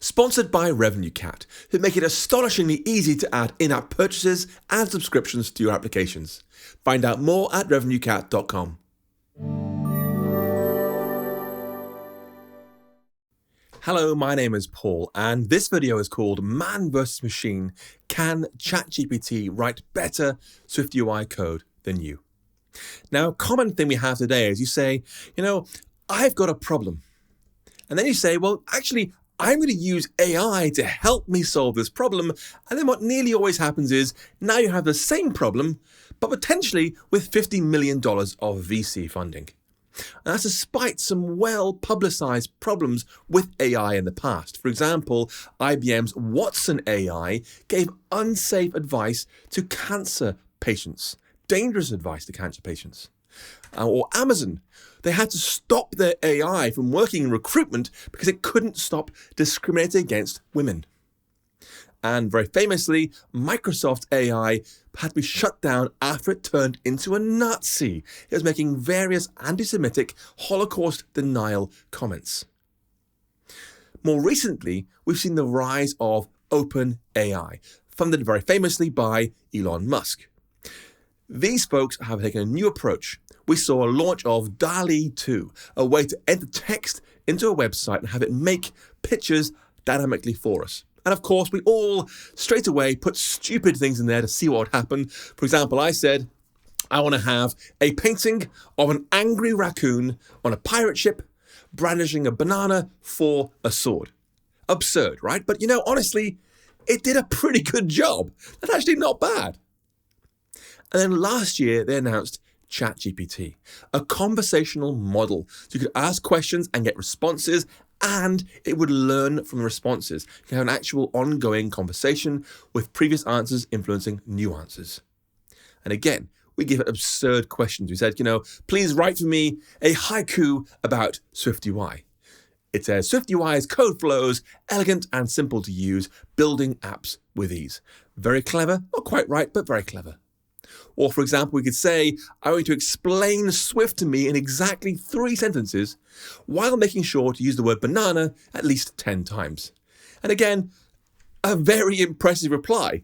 sponsored by RevenueCat, who make it astonishingly easy to add in-app purchases and subscriptions to your applications. Find out more at revenuecat.com. Hello, my name is Paul, and this video is called Man vs. Machine. Can ChatGPT write better SwiftUI code than you? Now, common thing we have today is you say, I've got a problem. And then you say, well, actually, I'm going to use AI to help me solve this problem. And then what nearly always happens is now you have the same problem, but potentially with $50 million of VC funding. And that's despite some well-publicized problems with AI in the past. For example, IBM's Watson AI gave unsafe advice to cancer patients, dangerous advice to cancer patients. Or Amazon, they had to stop their AI from working in recruitment because it couldn't stop discriminating against women. And very famously, Microsoft AI had to be shut down after it turned into a Nazi. It was making various anti-Semitic Holocaust denial comments. More recently, we've seen the rise of OpenAI, funded very famously by Elon Musk. These folks have taken a new approach. We saw a launch of DALL-E 2, a way to enter text into a website and have it make pictures dynamically for us. And of course, we all straight away put stupid things in there to see what would happen. For example, I said, I want to have a painting of an angry raccoon on a pirate ship brandishing a banana for a sword. Absurd, right? But honestly, it did a pretty good job. That's actually not bad. And then last year, they announced ChatGPT, a conversational model. So you could ask questions and get responses, and it would learn from the responses. You can have an actual ongoing conversation with previous answers influencing new answers. And again, we give it absurd questions. We said, please write for me a haiku about SwiftUI. It says, SwiftUI's code flows, elegant and simple to use, building apps with ease. Very clever, not quite right, but very clever. Or, for example, we could say, I want you to explain Swift to me in exactly 3 sentences while making sure to use the word banana at least 10 times. And again, a very impressive reply.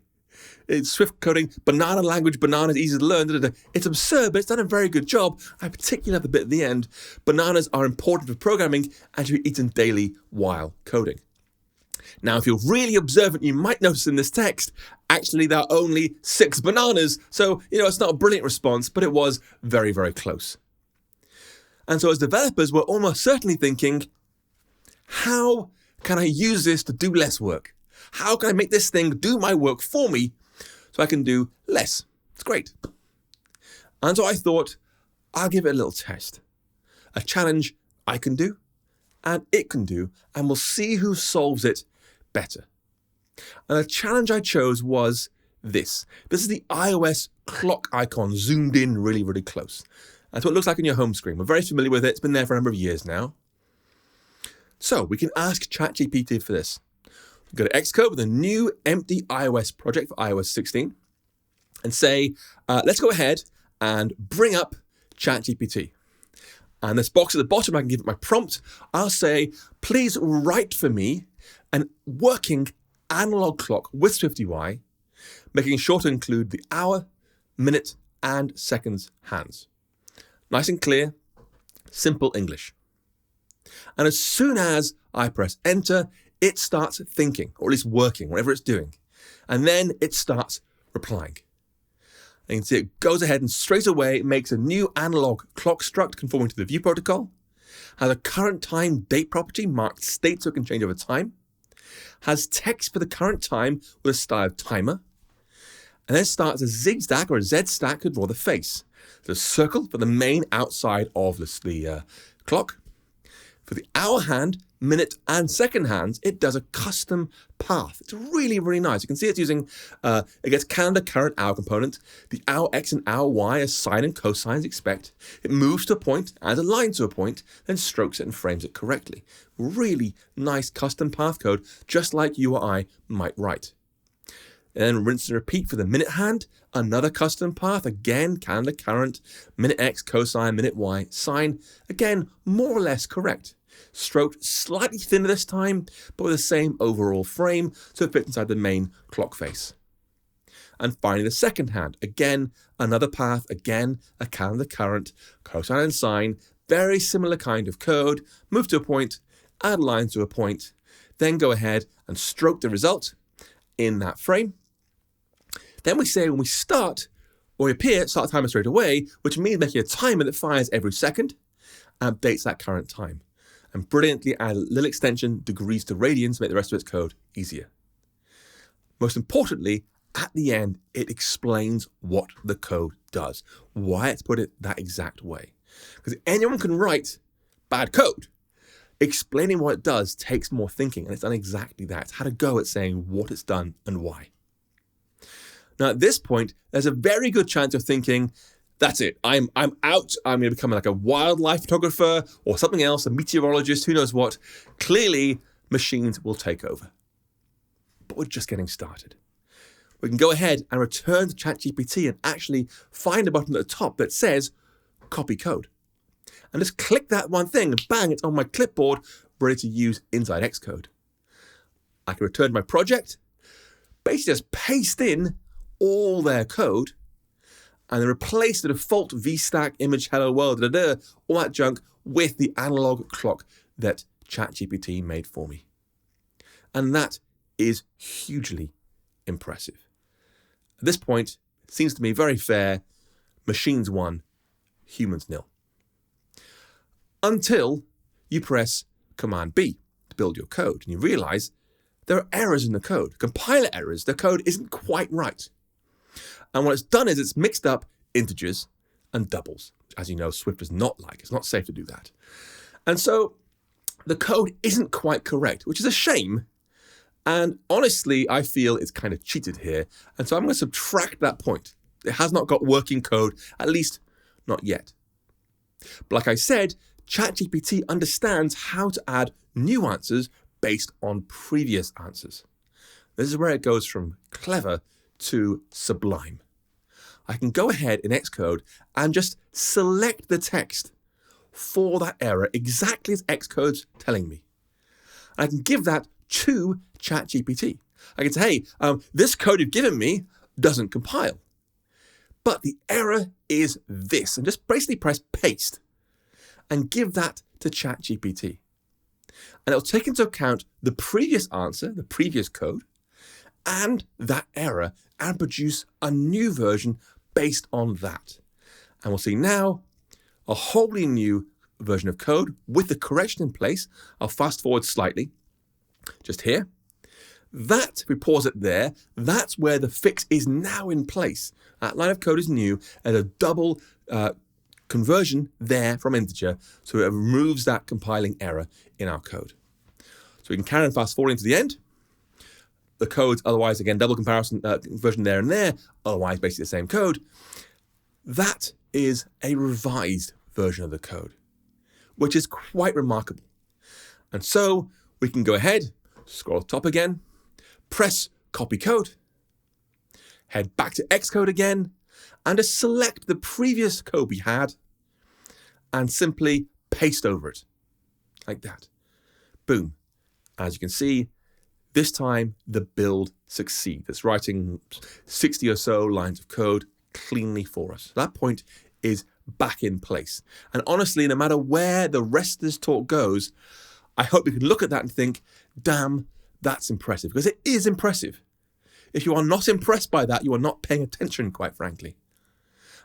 It's Swift coding, banana language, bananas easy to learn. It's absurd, but it's done a very good job. I particularly love the bit at the end. Bananas are important for programming and should be eaten daily while coding. Now, if you're really observant, you might notice in this text, actually, there are only 6 bananas. So, it's not a brilliant response, but it was very, very close. And so as developers, we're almost certainly thinking, how can I use this to do less work? How can I make this thing do my work for me so I can do less? It's great. And so I thought, I'll give it a little test. A challenge I can do and it can do, and we'll see who solves it better. And the challenge I chose was this. This is the iOS clock icon zoomed in really, really close. That's what it looks like on your home screen. We're very familiar with it. It's been there for a number of years now. So we can ask ChatGPT for this. Go to Xcode with a new empty iOS project for iOS 16 and say, let's go ahead and bring up ChatGPT. And this box at the bottom, I can give it my prompt. I'll say, please write for me an working analog clock with SwiftUI, making sure to include the hour, minute, and seconds hands. Nice and clear, simple English. And as soon as I press enter, it starts thinking, or at least working, whatever it's doing. And then it starts replying. And you can see it goes ahead and straight away makes a new analog clock struct conforming to the view protocol, has a current time date property marked state so it can change over time, has text for the current time with a style timer, and then starts a zigzag or a Z stack to draw the face. There's a circle for the main outside of the clock. For the hour hand, minute, and second hands, it does a custom path. It's really, really nice. You can see it's using, it gets calendar current hour component, the hour X and hour Y as sine and cosines expect. It moves to a point, adds a line to a point, then strokes it and frames it correctly. Really nice custom path code, just like you or I might write. And then rinse and repeat for the minute hand, another custom path, again, calendar current, minute X, cosine, minute Y, sine, again, more or less correct. Stroked slightly thinner this time, but with the same overall frame, so it fits inside the main clock face. And finally, the second hand. Again, another path. Again, a calendar current, cosine and sine. Very similar kind of code. Move to a point, add lines to a point, then go ahead and stroke the result in that frame. Then we say when we start, or we appear, start the timer straight away, which means making a timer that fires every second and updates that current time. And brilliantly add a little extension, degrees to radians, to make the rest of its code easier. Most importantly, at the end, it explains what the code does, why it's put it that exact way. Because anyone can write bad code. Explaining what it does takes more thinking, and it's done exactly that. It's had a go at saying what it's done and why. Now, at this point, there's a very good chance of thinking, that's it, I'm out, I'm going to become like a wildlife photographer or something else, a meteorologist, who knows what. Clearly, machines will take over. But we're just getting started. We can go ahead and return to ChatGPT and actually find a button at the top that says copy code. And just click that one thing and bang, it's on my clipboard, ready to use inside Xcode. I can return to my project, basically just paste in all their code, and then replace the default VStack image hello world, all that junk with the analog clock that ChatGPT made for me. And that is hugely impressive. At this point, it seems to me very fair. Machines won, humans nil. Until you press Command B to build your code and you realize there are errors in the code, compiler errors. The code isn't quite right. And what it's done is it's mixed up integers and doubles. As you know, Swift does not like. It's not safe to do that. And so the code isn't quite correct, which is a shame. And honestly, I feel it's kind of cheated here. And so I'm going to subtract that point. It has not got working code, at least not yet. But like I said, ChatGPT understands how to add new answers based on previous answers. This is where it goes from clever to sublime. I can go ahead in Xcode and just select the text for that error exactly as Xcode's telling me. I can give that to ChatGPT. I can say, hey, this code you've given me doesn't compile. But the error is this. And just basically press paste and give that to ChatGPT. And it'll take into account the previous answer, the previous code, and that error, and produce a new version based on that. And we'll see now a wholly new version of code with the correction in place. I'll fast forward slightly, just here. That, if we pause it there, that's where the fix is now in place. That line of code is new, and a double conversion there from integer, so it removes that compiling error in our code. So we can carry on fast forwarding to the end. The code's otherwise, again, double comparison version there and there, otherwise basically the same code. That is a revised version of the code, which is quite remarkable. And so we can go ahead, scroll to the top again, press copy code, head back to Xcode again, and just select the previous code we had and simply paste over it, like that. Boom. As you can see, this time the build succeeds. It's writing 60 or so lines of code cleanly for us. That point is back in place. And honestly, no matter where the rest of this talk goes, I hope you can look at that and think, damn, that's impressive, because it is impressive. If you are not impressed by that, you are not paying attention, quite frankly.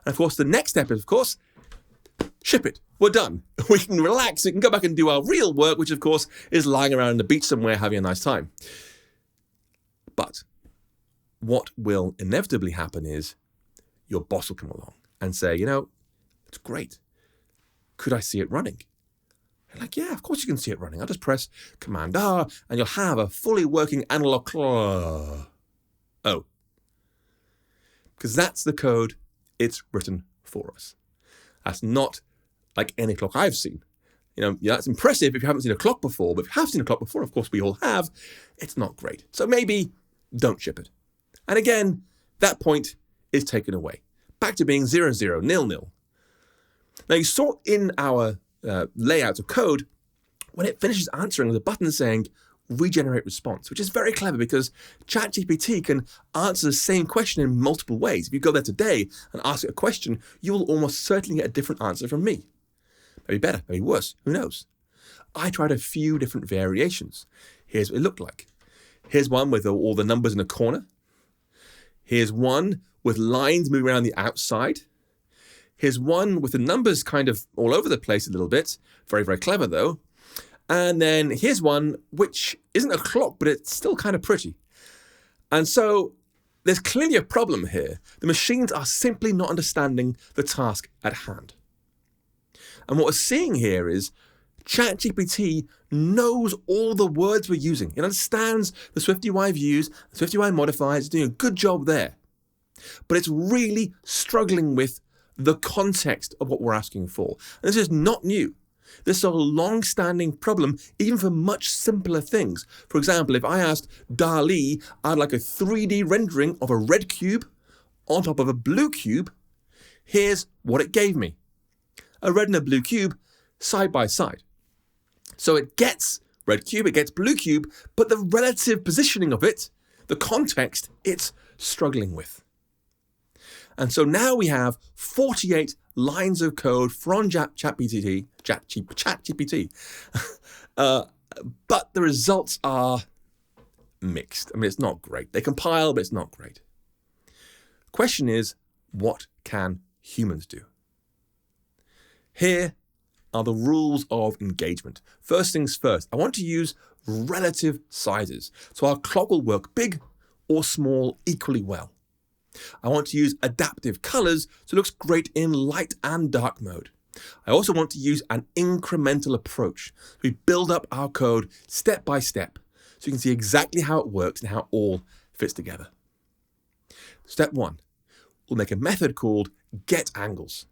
And of course, the next step is, of course, ship it. We're done. We can relax. We can go back and do our real work, which, of course, is lying around on the beach somewhere having a nice time. But what will inevitably happen is your boss will come along and say, you know, it's great. Could I see it running? You're like, yeah, of course you can see it running. I'll just press Command R and you'll have a fully working analog clock. Oh. Because that's the code it's written for us. That's not like any clock I've seen. You know, yeah, that's impressive if you haven't seen a clock before, but if you have seen a clock before, of course we all have, it's not great. So maybe don't ship it. And again, that point is taken away. Back to being 0, 0, 0, 0. Now you saw in our layout of code when it finishes answering, there's a button saying regenerate response, which is very clever because ChatGPT can answer the same question in multiple ways. If you go there today and ask it a question, you will almost certainly get a different answer from me. Maybe better, maybe worse, who knows? I tried a few different variations. Here's what it looked like. Here's one with all the numbers in a corner. Here's one with lines moving around the outside. Here's one with the numbers kind of all over the place a little bit. Very, very clever though. And then here's one which isn't a clock, but it's still kind of pretty. And so there's clearly a problem here. The machines are simply not understanding the task at hand. And what we're seeing here is ChatGPT knows all the words we're using. It understands the SwiftUI views, the SwiftUI modifiers, it's doing a good job there. But it's really struggling with the context of what we're asking for. And this is not new. This is a long-standing problem, even for much simpler things. For example, if I asked DALL-E, I'd like a 3D rendering of a red cube on top of a blue cube, here's what it gave me. A red and a blue cube side by side. So it gets red cube, it gets blue cube, but the relative positioning of it, the context, it's struggling with. And so now we have 48 lines of code from ChatGPT, but the results are mixed. I mean, it's not great. They compile, but it's not great. Question is, what can humans do? Here are the rules of engagement. First things first, I want to use relative sizes. So our clock will work big or small equally well. I want to use adaptive colors so it looks great in light and dark mode. I also want to use an incremental approach. We build up our code step by step so you can see exactly how it works and how it all fits together. Step 1, we'll make a method called getAngles.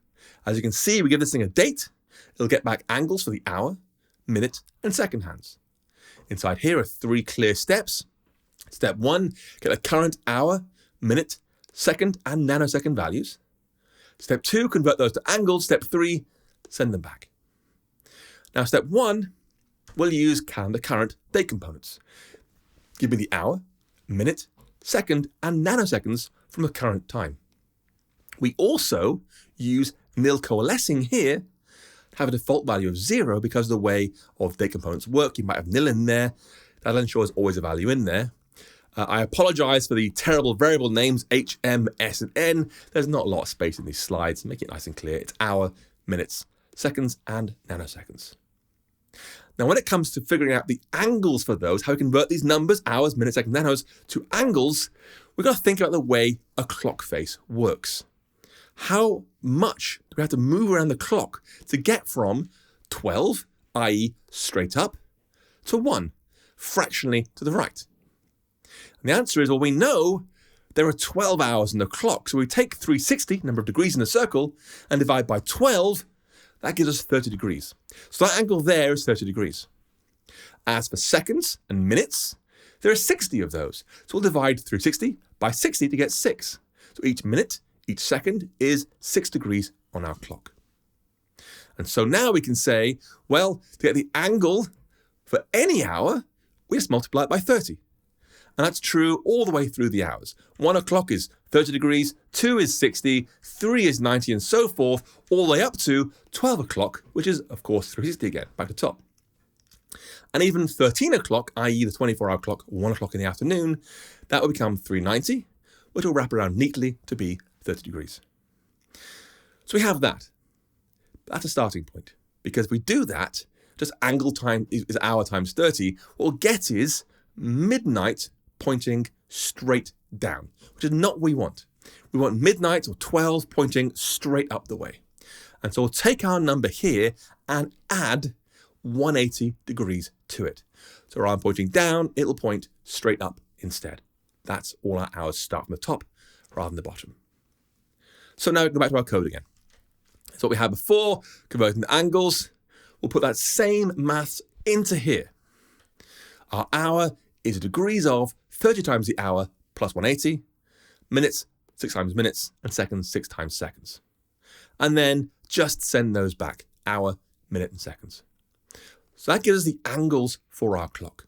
As you can see, we give this thing a date. It'll get back angles for the hour, minute, and second hands. Inside here are 3 clear steps. Step 1, get the current hour, minute, second, and nanosecond values. Step 2, convert those to angles. Step 3, send them back. Now, step 1, we'll use calendar current date components. Give me the hour, minute, second, and nanoseconds from the current time. We also use nil coalescing here, have a default value of 0 because of the way of date components work. You might have nil in there. That'll ensure there's always a value in there. I apologize for the terrible variable names H, M, S, and N. There's not a lot of space in these slides. Make it nice and clear. It's hour, minutes, seconds, and nanoseconds. Now, when it comes to figuring out the angles for those, how we convert these numbers, hours, minutes, seconds, nanos, to angles, we've got to think about the way a clock face works. How much do we have to move around the clock to get from 12, i.e. straight up, to 1, fractionally to the right? And the answer is, well, we know there are 12 hours in the clock. So we take 360, number of degrees in a circle, and divide by 12. That gives us 30 degrees. So that angle there is 30 degrees. As for seconds and minutes, there are 60 of those. So we'll divide 360 by 60 to get 6. So each minute, each second is 6 degrees on our clock. And so now we can say, well, to get the angle for any hour, we just multiply it by 30. And that's true all the way through the hours. 1 o'clock is 30 degrees, 2 is 60, 3 is 90, and so forth, all the way up to 12 o'clock, which is, of course, 360 again, back to top. And even 13 o'clock, i.e. the 24-hour clock, 1 o'clock in the afternoon, that will become 390, which will wrap around neatly to be 30 degrees. So we have that. That's a starting point. Because if we do that, just angle time is hour times 30, what we'll get is midnight pointing straight down, which is not what we want. We want midnight or 12 pointing straight up the way. And so we'll take our number here and add 180 degrees to it. So rather than pointing down, it'll point straight up instead. That's all our hours start from the top rather than the bottom. So now we go back to our code again. That's what we had before, converting the angles. We'll put that same maths into here. Our hour is degrees of 30 times the hour plus 180, minutes 6 times minutes, and seconds 6 times seconds. And then just send those back, hour, minute, and seconds. So that gives us the angles for our clock.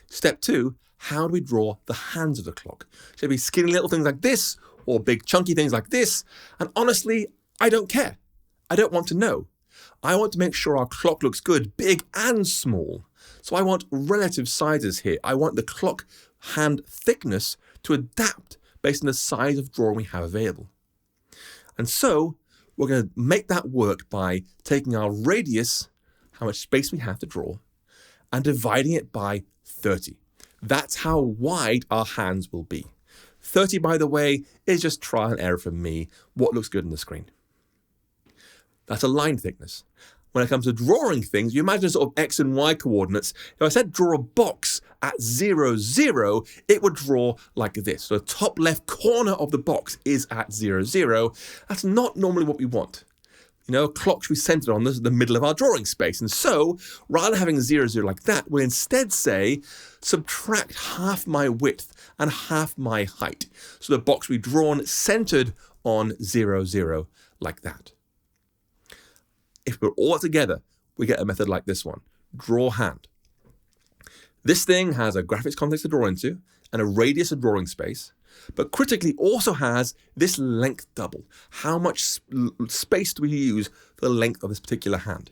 Step 2, how do we draw the hands of the clock? Should it be skinny little things like this or big chunky things like this? And honestly, I don't care. I don't want to know. I want to make sure our clock looks good, big and small. So I want relative sizes here. I want the clock hand thickness to adapt based on the size of drawing we have available. And so we're going to make that work by taking our radius, how much space we have to draw, and dividing it by 30. That's how wide our hands will be. 30, by the way, is just trial and error for me, what looks good on the screen. That's a line thickness. When it comes to drawing things, you imagine sort of X and Y coordinates. If I said draw a box at 0, 0, it would draw like this. So the top left corner of the box is at 0, 0. That's not normally what we want. You know, a clock should be centered on the middle of our drawing space. And so, rather than having 0, 0 like that, we'll instead say, subtract half my width and half my height. So the box will be drawn centered on 0, 0 like that. If we're all together, we get a method like this one, draw hand. This thing has a graphics context to draw into and a radius of drawing space, but critically also has this length double. How much space do we use for the length of this particular hand?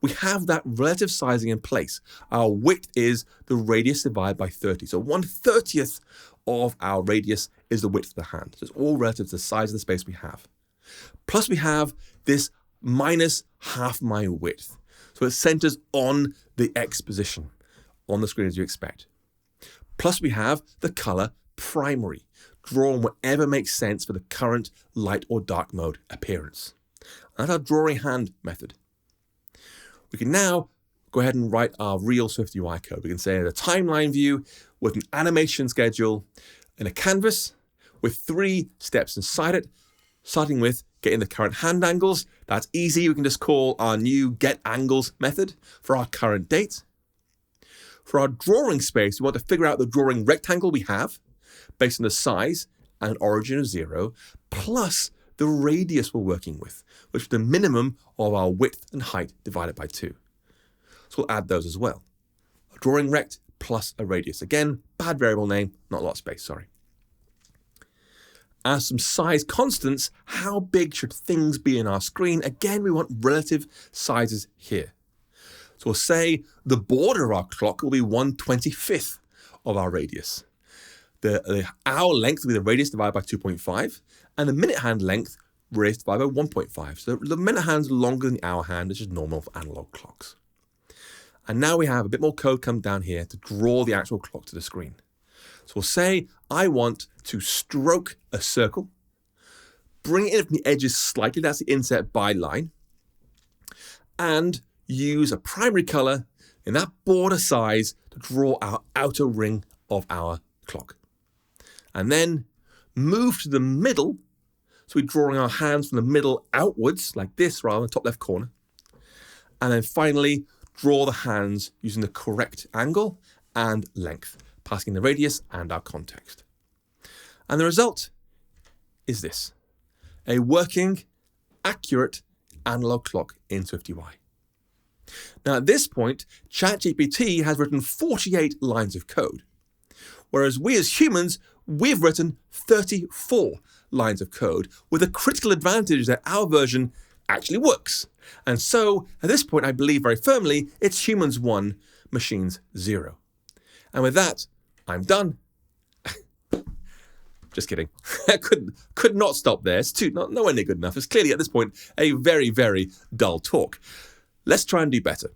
We have that relative sizing in place. Our width is the radius divided by 30. So 1/30th of our radius is the width of the hand. So it's all relative to the size of the space we have. Plus we have this minus half my width. So it centers on the X position on the screen as you expect. Plus we have the color primary, drawn whatever makes sense for the current light or dark mode appearance. And that's our drawing hand method. We can now go ahead and write our real SwiftUI code. We can say a timeline view with an animation schedule in a canvas with 3 steps inside it, starting with getting the current hand angles. That's easy. We can just call our new getAngles method for our current date. For our drawing space, we want to figure out the drawing rectangle we have based on the size and origin of 0, plus the radius we're working with, which is the minimum of our width and height divided by 2. So we'll add those as well. A drawing rect plus a radius. Again, bad variable name, not a lot of space, sorry. As some size constants, how big should things be in our screen? Again, we want relative sizes here. So we'll say the border of our clock will be 1/25th of our radius. The hour length will be the radius divided by 2.5, and the minute hand length, radius divided by 1.5. So the minute hand's longer than the hour hand, which is normal for analog clocks. And now we have a bit more code come down here to draw the actual clock to the screen. So we'll say I want to stroke a circle, bring it in from the edges slightly, that's the inset by line, and use a primary color in that border size to draw our outer ring of our clock. And then move to the middle, so we're drawing our hands from the middle outwards, like this, rather than the top left corner. And then finally, draw the hands using the correct angle and length, passing the radius and our context. And the result is this, a working, accurate analog clock in SwiftUI. Now at this point, ChatGPT has written 48 lines of code, whereas we as humans, we've written 34 lines of code, with a critical advantage that our version actually works. And so, at this point, I believe very firmly, it's humans 1, machines 0. And with that, I'm done. Just kidding. I could not stop there. It's nowhere near good enough. It's clearly, at this point, a very, very dull talk. Let's try and do better.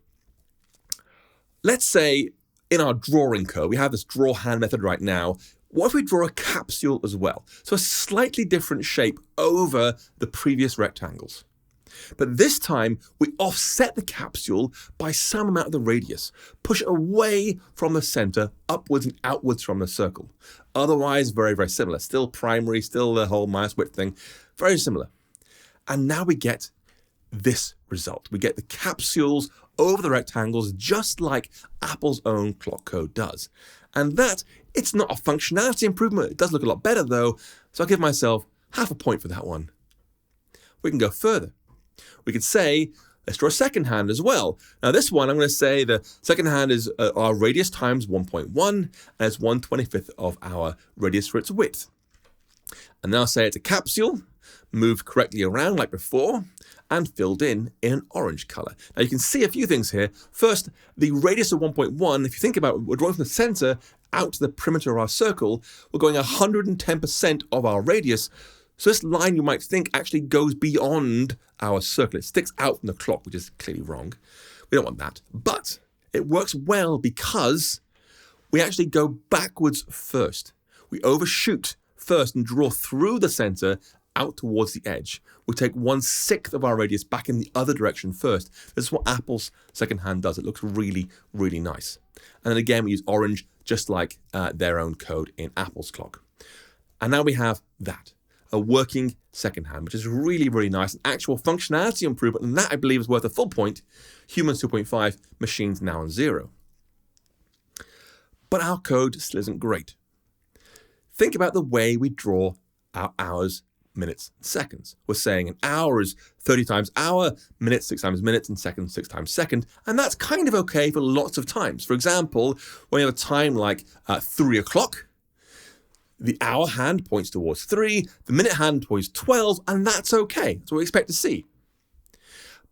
Let's say in our drawing code, we have this draw hand method right now. What if we draw a capsule as well? So a slightly different shape over the previous rectangles. But this time, we offset the capsule by some amount of the radius. Push it away from the center, upwards and outwards from the circle. Otherwise, very, very similar. Still primary, still the whole minus width thing. Very similar. And now we get this result. We get the capsules over the rectangles, just like Apple's own clock code does. And that, it's not a functionality improvement. It does look a lot better though. So I'll give myself half a point for that one. We can go further. We could say Let's draw a second hand as well. Now this one, I'm going to say the second hand is our radius times 1.1, and it's 1/25 of our radius for its width. And now say it's a capsule, moved correctly around like before, and filled in an orange color. Now you can see a few things here. First, the radius of 1.1, if you think about it, we're drawing from the center out to the perimeter of our circle, we're going 110% of our radius. So this line, you might think, actually goes beyond our circle. It sticks out from the clock, which is clearly wrong. We don't want that. But it works well because we actually go backwards first. We overshoot first and draw through the center out towards the edge. We take 1/6 of our radius back in the other direction first. This is what Apple's second hand does. It looks really, really nice. And then again, we use orange, just like their own code in Apple's clock. And now we have that. A working second hand, which is really, really nice. An actual functionality improvement, and that I believe is worth a full point. Humans 2.5, machines now on 0. But our code still isn't great. Think about the way we draw our hours, minutes, and seconds. We're saying an hour is 30 times hour, minutes 6 times minutes, and seconds 6 times second. And that's kind of okay for lots of times. For example, when you have a time like 3 o'clock, the hour hand points towards 3, the minute hand towards 12, and that's okay. That's what we expect to see.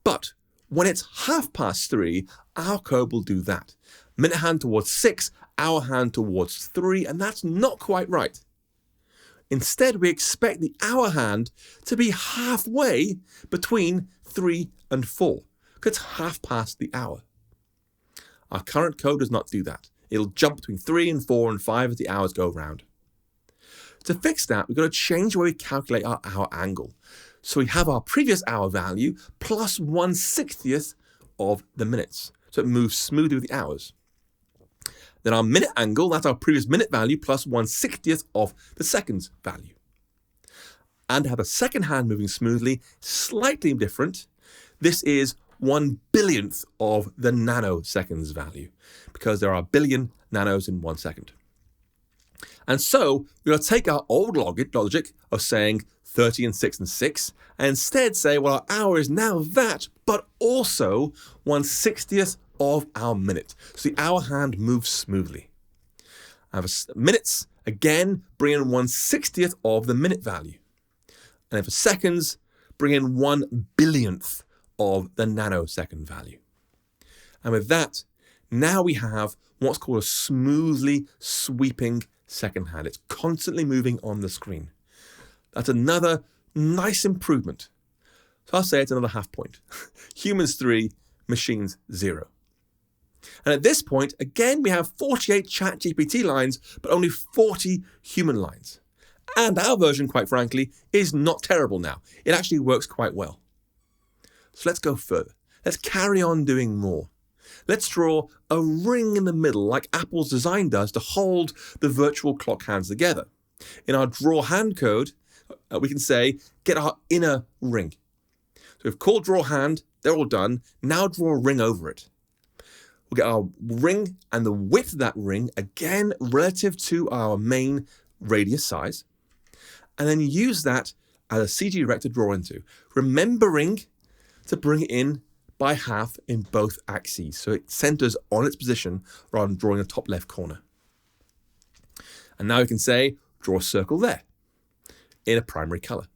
But when it's 3:30, our code will do that. Minute hand towards 6, hour hand towards 3, and that's not quite right. Instead, we expect the hour hand to be halfway between 3 and 4, because it's 1/2 the hour. Our current code does not do that. It'll jump between 3 and 4 and 5 as the hours go around. To fix that, we've got to change the way we calculate our hour angle. So we have our previous hour value plus 1/60th of the minutes. So it moves smoothly with the hours. Then our minute angle, that's our previous minute value plus 1/60th of the seconds value. And to have a second hand moving smoothly, slightly different, this is 1/billionth of the nanoseconds value, because there are a billion nanos in 1 second. And so we're going to take our old logic of saying 30 and 6 and 6, and instead say, well, our hour is now that, but also 1/60th of our minute. So the hour hand moves smoothly. And for minutes, again, bring in 1/60th of the minute value. And then for seconds, bring in 1/billionth of the nanosecond value. And with that, now we have what's called a smoothly sweeping second hand. It's constantly moving on the screen. That's another nice improvement. So I'll say it's another half point. Humans 3, machines 0. And at this point, again, we have 48 ChatGPT lines, but only 40 human lines. And our version, quite frankly, is not terrible now. It actually works quite well. So let's go further. Let's carry on doing more. Let's draw a ring in the middle like Apple's design does to hold the virtual clock hands together. In our draw hand code, we can say, get our inner ring. So we've called draw hand, they're all done. Now draw a ring over it. We'll get our ring and the width of that ring, again, relative to our main radius size. And then use that as a CG direct to draw into, remembering to bring it in by half in both axes, so it centers on its position rather than drawing the top left corner. And now we can say, draw a circle there in a primary color.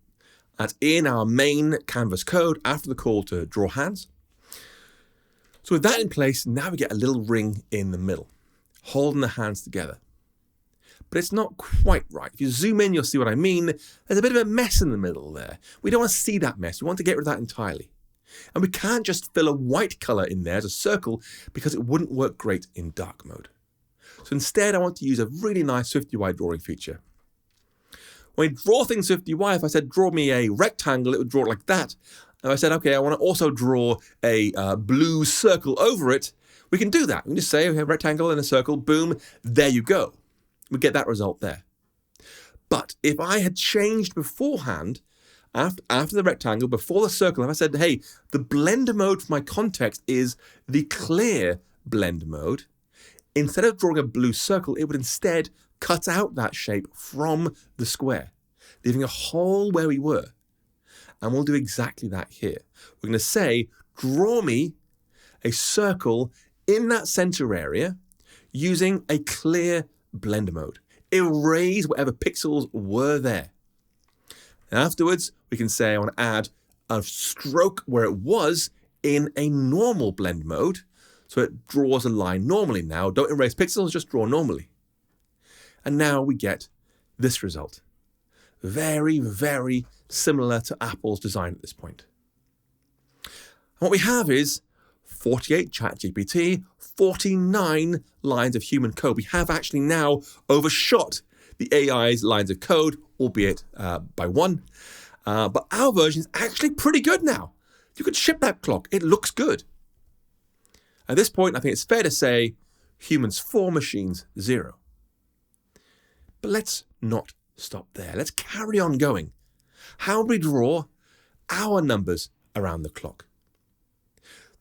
That's in our main canvas code after the call to draw hands. So with that in place, now we get a little ring in the middle, holding the hands together. But it's not quite right. If you zoom in, you'll see what I mean. There's a bit of a mess in the middle there. We don't want to see that mess. We want to get rid of that entirely. And we can't just fill a white color in there as a circle because it wouldn't work great in dark mode. So instead, I want to use a really nice SwiftUI drawing feature. When we draw things in SwiftUI, if I said draw me a rectangle, it would draw it like that. And if I said, okay, I want to also draw a blue circle over it, we can do that. We can just say, we have a rectangle and a circle, boom, there you go. We get that result there. But if I had changed beforehand, after the rectangle, before the circle, if I said, hey, the blend mode for my context is the clear blend mode, instead of drawing a blue circle, it would instead cut out that shape from the square, leaving a hole where we were. And we'll do exactly that here. We're going to say, draw me a circle in that center area using a clear blend mode. Erase whatever pixels were there. And afterwards, we can say I want to add a stroke where it was in a normal blend mode, so it draws a line normally now. Don't erase pixels, just draw normally. And now we get this result. Very, very similar to Apple's design at this point. And what we have is 48 ChatGPT, 49 lines of human code. We have actually now overshot the AI's lines of code, albeit by one. But our version is actually pretty good now. You could ship that clock. It looks good. At this point, I think it's fair to say humans 4, machines 0. But let's not stop there. Let's carry on going. How do we draw our numbers around the clock?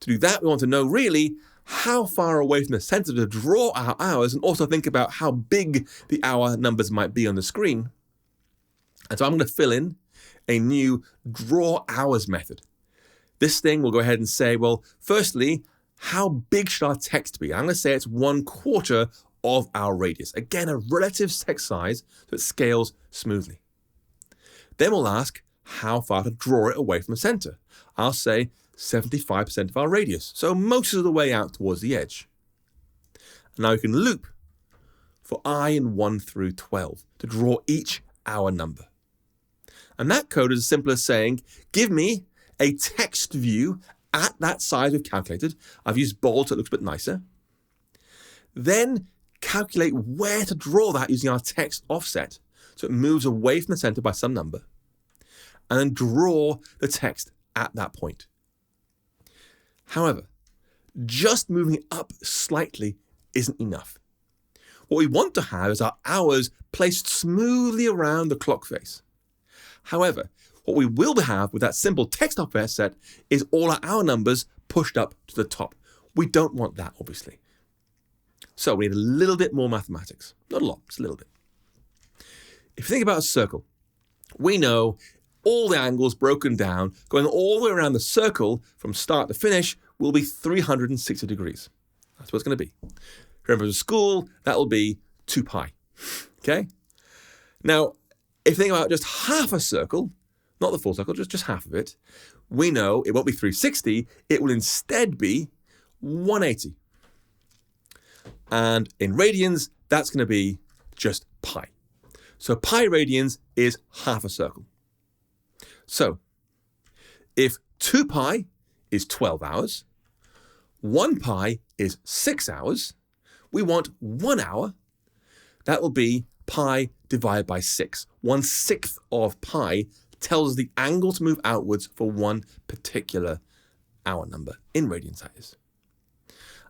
To do that, we want to know really how far away from the center to draw our hours, and also think about how big the hour numbers might be on the screen. And so I'm going to fill in a new draw hours method. This thing will go ahead and say, well, firstly, how big should our text be? I'm going to say it's 1/4 of our radius. Again, a relative text size so it scales smoothly. Then we'll ask how far to draw it away from the center. I'll say 75% of our radius, so most of the way out towards the edge. And now we can loop for I in 1 through 12 to draw each hour number. And that code is as simple as saying, give me a text view at that size we've calculated. I've used bold so it looks a bit nicer. Then calculate where to draw that using our text offset so it moves away from the center by some number. And then draw the text at that point. However, just moving it up slightly isn't enough. What we want to have is our hours placed smoothly around the clock face. However, what we will have with that simple text offset is all our hour numbers pushed up to the top. We don't want that, obviously. So we need a little bit more mathematics. Not a lot, just a little bit. If you think about a circle, we know all the angles broken down, going all the way around the circle from start to finish will be 360 degrees. That's what it's going to be. Remember, at school, that will be 2 pi. Okay? Now, if you think about just half a circle, not the full circle, just half of it, we know it won't be 360, it will instead be 180. And in radians, that's going to be just pi. So pi radians is half a circle. So if 2 pi is 12 hours, 1 pi is 6 hours, we want 1 hour. That will be pi divided by 6. 1/6 of pi tells us the angle to move outwards for one particular hour number, in radians that is.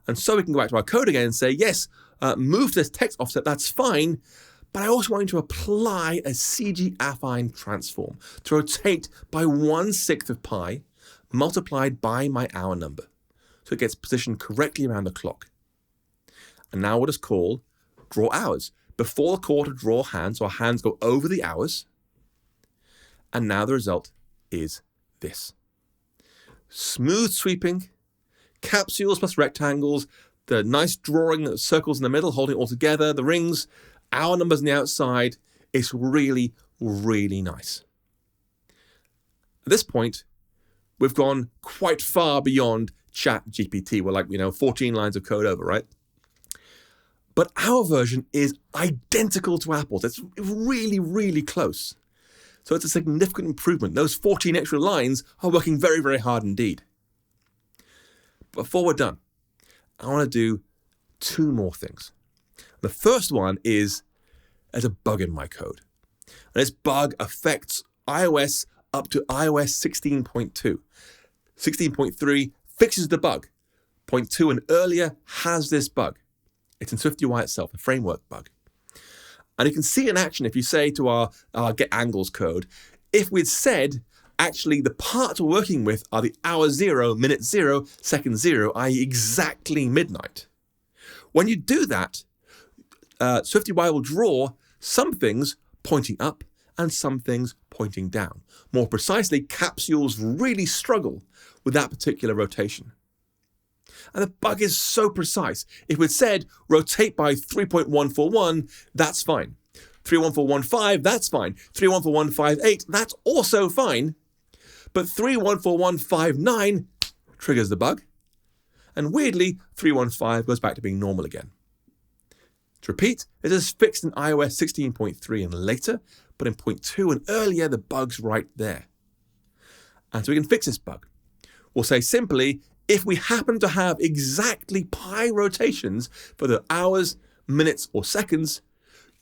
And so we can go back to our code again and say, yes, move to this text offset, that's fine, but I also want you to apply a CG affine transform to rotate by 1/6 of pi multiplied by my hour number. So it gets positioned correctly around the clock. And now we'll just call draw hours. Before the call to draw hands, so our hands go over the hours. And now the result is this. Smooth sweeping, capsules plus rectangles, the nice drawing of circles in the middle, holding it all together, the rings, hour numbers on the outside. It's really, really nice. At this point, we've gone quite far beyond ChatGPT. We're like, 14 lines of code over, right? But our version is identical to Apple's. It's really, really close. So it's a significant improvement. Those 14 extra lines are working very, very hard indeed. Before we're done, I want to do 2 more things. The first one is there's a bug in my code. And this bug affects iOS up to iOS 16.2. 16.3 fixes the bug. 0.2 and earlier has this bug. It's in SwiftUI itself, a framework bug. And you can see in action if you say to our get angles code, if we'd said, actually the parts we're working with are the hour 0, minute 0, second 0, i.e. exactly midnight. When you do that, SwiftUI will draw some things pointing up and some things pointing down. More precisely, capsules really struggle with that particular rotation. And the bug is so precise. If we'd said rotate by 3.141, that's fine. 31415, that's fine. 3141558, that's also fine. But 314159 triggers the bug. And weirdly, 315 goes back to being normal again. To repeat, it is fixed in iOS 16.3 and later, but in 0.2 and earlier, the bug's right there. And so we can fix this bug. We'll say simply, if we happen to have exactly pi rotations for the hours, minutes, or seconds,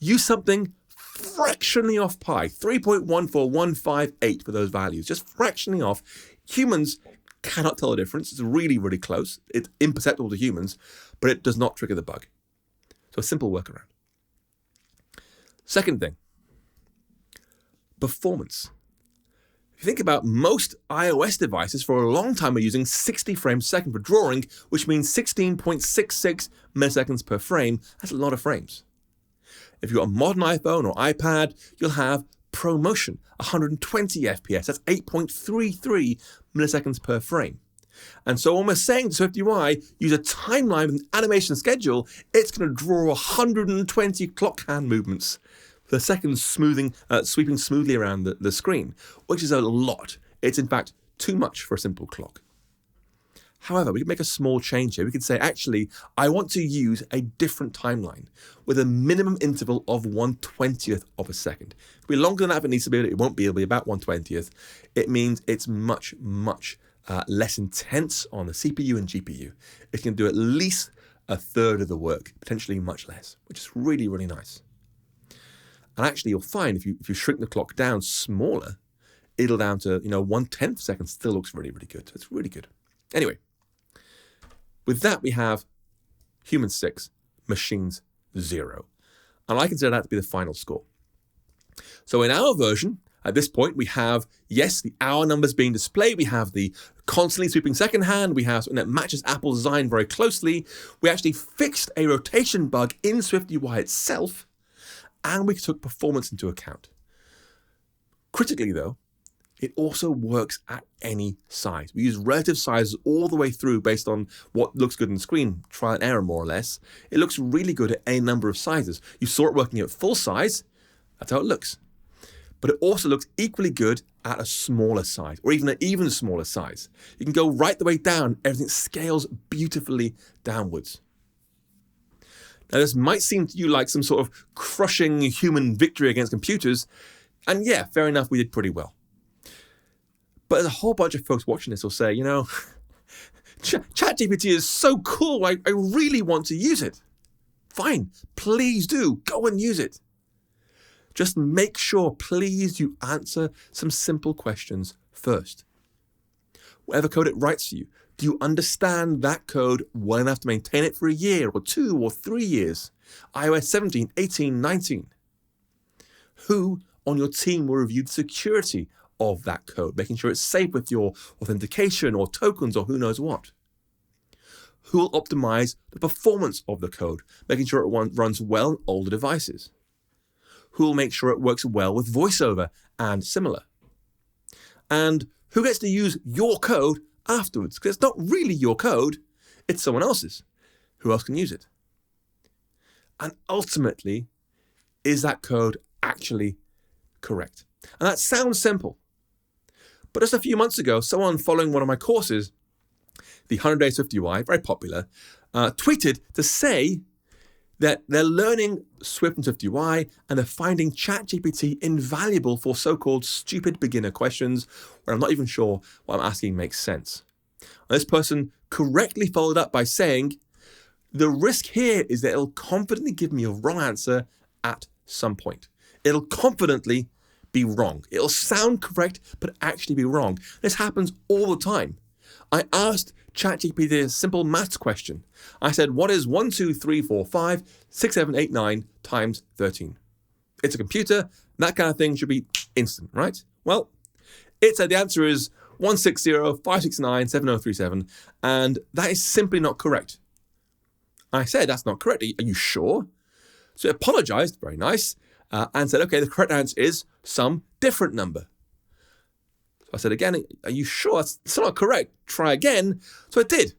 use something fractionally off pi, 3.14158 for those values, just fractionally off. Humans cannot tell the difference. It's really, really close. It's imperceptible to humans, but it does not trigger the bug. So a simple workaround. Second thing, performance. If you think about most iOS devices for a long time are using 60 frames per second for drawing, which means 16.66 milliseconds per frame. That's a lot of frames. If you've got a modern iPhone or iPad, you'll have ProMotion, 120 FPS. That's 8.33 milliseconds per frame. And so when we're saying to SwiftUI, use a timeline with an animation schedule, it's going to draw 120 clock hand movements per second sweeping smoothly around the screen, which is a lot. It's in fact too much for a simple clock. However, we can make a small change here. We could say, actually, I want to use a different timeline with a minimum interval of 1/20th of a second. If we're longer than that, if it needs to be, it won't be. It'll be about 1/20th. It means it's much, much less intense on the CPU and GPU. It can do at least a third of the work, potentially much less, which is really, really nice. And actually, you'll find if you shrink the clock down smaller, it'll down to 1/10 second still looks really, really good. It's really good. Anyway, with that we have humans 6, machines 0. And I consider that to be the final score. So in our version, at this point, we have, yes, the hour numbers being displayed. We have the constantly sweeping second hand. We have something that matches Apple's design very closely. We actually fixed a rotation bug in SwiftUI itself, and we took performance into account. Critically, though, it also works at any size. We use relative sizes all the way through based on what looks good on the screen, trial and error more or less. It looks really good at any number of sizes. You saw it working at full size. That's how it looks. But it also looks equally good at a smaller size, or even an even smaller size. You can go right the way down. Everything scales beautifully downwards. Now, this might seem to you like some sort of crushing human victory against computers. And yeah, fair enough, we did pretty well. But there's a whole bunch of folks watching this will say, ChatGPT is so cool, I really want to use it. Fine, please do, go and use it. Just make sure, please, you answer some simple questions first. Whatever code it writes for you, do you understand that code well enough to maintain it for a year or 2 or 3 years? iOS 17, 18, 19. Who on your team will review the security of that code, making sure it's safe with your authentication or tokens or who knows what? Who will optimize the performance of the code, making sure it runs well on older devices? Who will make sure it works well with VoiceOver and similar? And who gets to use your code afterwards? Because it's not really your code, it's someone else's. Who else can use it? And ultimately, is that code actually correct? And that sounds simple. But just a few months ago, someone following one of my courses, the 100 Days SwiftUI, very popular, tweeted to say that they're learning Swift and SwiftUI and they're finding ChatGPT invaluable for so-called stupid beginner questions where I'm not even sure what I'm asking makes sense. And this person correctly followed up by saying, the risk here is that it'll confidently give me a wrong answer at some point. It'll confidently be wrong. It'll sound correct, but actually be wrong. This happens all the time. I asked ChatGPT a simple maths question. I said, what is 1, 2, 3, 4, 5, 6, 7, 8, 9 times 13? It's a computer. That kind of thing should be instant, right? Well, it said the answer is 160, 569, 7037, and that is simply not correct. I said, that's not correct. Are you sure? So it apologized, very nice, and said, okay, the correct answer is some different number. So I said again, are you sure that's not correct? Try again. So it did.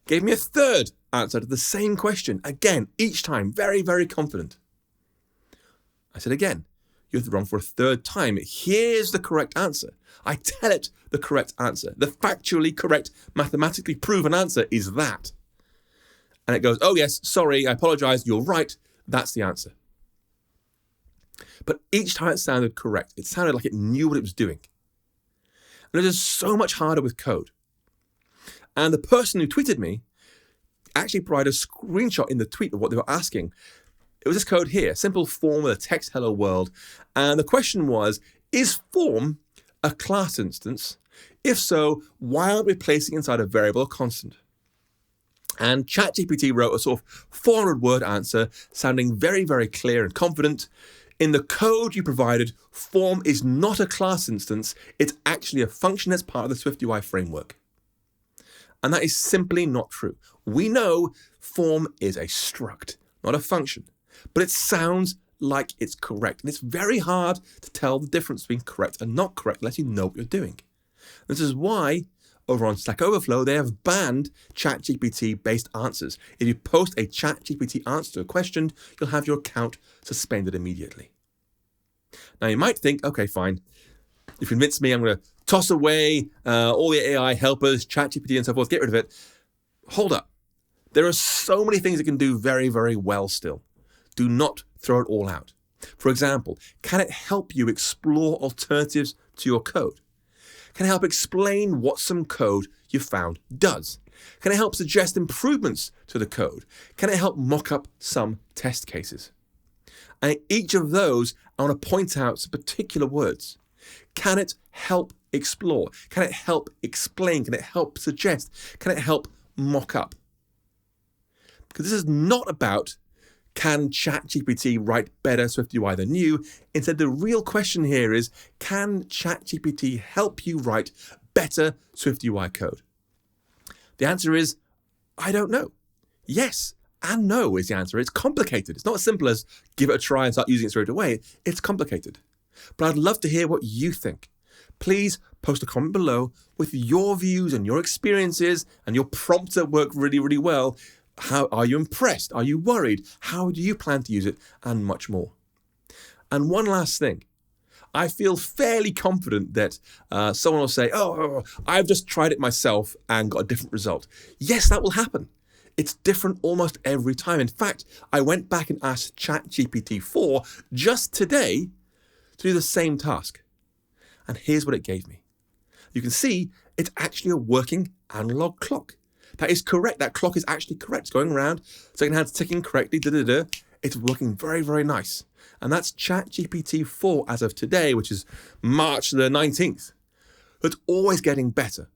Gave me a third answer to the same question. Again, each time, very, very confident. I said again, you have to run for a third time. Here's the correct answer. I tell it the correct answer. The factually correct, mathematically proven answer is that. And it goes, oh yes, sorry, I apologize, you're right, that's the answer. But each time it sounded correct. It sounded like it knew what it was doing. And it is so much harder with code. And the person who tweeted me actually provided a screenshot in the tweet of what they were asking. It was this code here, simple form with a text hello world. And the question was, is form a class instance? If so, why aren't we placing inside a variable or constant? And ChatGPT wrote a sort of 400-word answer, sounding very, very clear and confident. In the code you provided, form is not a class instance. It's actually a function that's part of the SwiftUI framework. And that is simply not true. We know form is a struct, not a function. But it sounds like it's correct. And it's very hard to tell the difference between correct and not correct unless you know what you're doing. This is why over on Stack Overflow, they have banned ChatGPT-based answers. If you post a ChatGPT answer to a question, you'll have your account suspended immediately. Now, you might think, okay, fine. You've convinced me, I'm going to toss away all the AI helpers, ChatGPT and so forth, get rid of it. Hold up. There are so many things it can do very, very well still. Do not throw it all out. For example, can it help you explore alternatives to your code? Can it help explain what some code you found does? Can it help suggest improvements to the code? Can it help mock up some test cases? And each of those, I want to point out some particular words. Can it help explore? Can it help explain? Can it help suggest? Can it help mock up? Because this is not about can ChatGPT write better SwiftUI than you? Instead, the real question here is, can ChatGPT help you write better SwiftUI code? The answer is, I don't know. Yes and no is the answer. It's complicated. It's not as simple as give it a try and start using it straight away. It's complicated. But I'd love to hear what you think. Please post a comment below with your views and your experiences and your prompter worked really, really well. How are you impressed? Are you worried? How do you plan to use it? And much more. And one last thing. I feel fairly confident that someone will say, oh, I've just tried it myself and got a different result. Yes, that will happen. It's different almost every time. In fact, I went back and asked ChatGPT 4 just today to do the same task. And here's what it gave me. You can see it's actually a working analog clock. That is correct. That clock is actually correct. It's going around. Second hand's ticking correctly. It's working very, very nice. And that's ChatGPT 4 as of today, which is March the 19th. It's always getting better.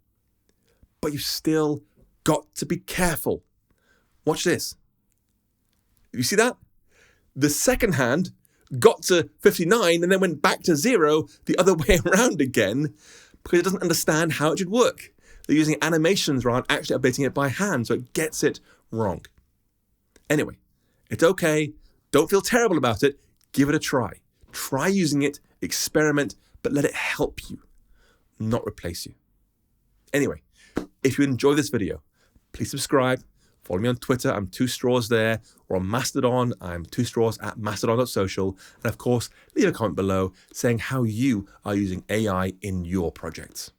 But you've still got to be careful. Watch this. You see that? The second hand got to 59 and then went back to 0 the other way around again because it doesn't understand how it should work. They're using animations rather than actually updating it by hand, so it gets it wrong. Anyway, it's okay. Don't feel terrible about it. Give it a try. Try using it, experiment, but let it help you, not replace you. Anyway, if you enjoy this video, please subscribe. Follow me on Twitter, I'm 2straws there, or on Mastodon, I'm 2straws at mastodon.social. And of course, leave a comment below saying how you are using AI in your projects.